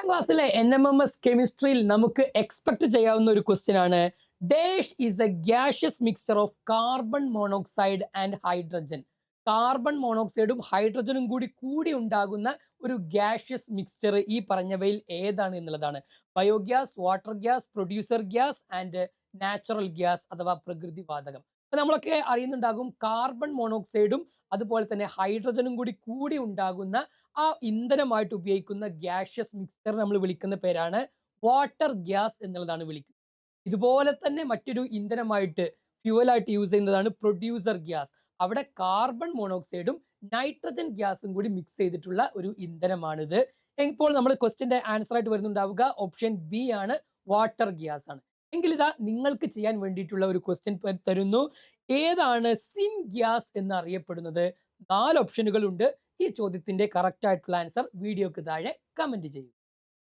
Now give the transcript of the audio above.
ക്ലാസ്സിലെ NMMS കെമിസ്ട്രിയിൽ നമുക്ക് expect ചെയ്യാവുന്ന ഒരു ക്വസ്റ്റ്യൻ ആണ്. Dash is a gaseous mixture of carbon monoxide and hydrogen. Carbon മോണോക്സൈഡും ഹൈഡ്രജനും കൂടി ഉണ്ടാകുന്ന ഒരു ഗ്യാഷ്യസ് മിക്സ്ചർ ഈ പറഞ്ഞവയിൽ ഏതാണ് എന്നുള്ളതാണ്. Biogas, water gas, producer gas and natural gas അഥവാ പ്രകൃതിവാതകം. അപ്പൊ നമ്മളൊക്കെ അറിയുന്നുണ്ടാകും കാർബൺ മോണോക്സൈഡും അതുപോലെ തന്നെ ഹൈഡ്രജനും കൂടി ഉണ്ടാകുന്ന ആ ഇന്ധനമായിട്ട് ഉപയോഗിക്കുന്ന ഗ്യാഷ്യസ് മിക്സ്ചർ നമ്മൾ വിളിക്കുന്ന പേരാണ് വാട്ടർ ഗ്യാസ് എന്നുള്ളതാണ് വിളിക്കുന്നത്. ഇതുപോലെ തന്നെ മറ്റൊരു ഇന്ധനമായിട്ട് ഫ്യൂവലായിട്ട് യൂസ് ചെയ്യുന്നതാണ് പ്രൊഡ്യൂസർ ഗ്യാസ്. അവിടെ കാർബൺ മോണോക്സൈഡും നൈട്രജൻ ഗ്യാസും കൂടി മിക്സ് ചെയ്തിട്ടുള്ള ഒരു ഇന്ധനമാണിത്. ഇപ്പോൾ നമ്മൾ ക്വസ്റ്റ്യന്റെ ആൻസർ ആയിട്ട് വരുന്നുണ്ടാവുക ഓപ്ഷൻ ബി ആണ്, വാട്ടർ ഗ്യാസ് ആണ്. എങ്കിൽ ഇതാ നിങ്ങൾക്ക് ചെയ്യാൻ വേണ്ടിയിട്ടുള്ള ഒരു ക്വസ്റ്റ്യൻ തരുന്നു. ഏതാണ് സിൻ ഗ്യാസ് എന്ന് അറിയപ്പെടുന്നത്? 4 ഓപ്ഷനുകൾ ഉണ്ട്. ഈ ചോദ്യത്തിന്റെ കറക്റ്റ് ആയിട്ടുള്ള ആൻസർ വീഡിയോക്ക് താഴെ കമന്റ് ചെയ്യും.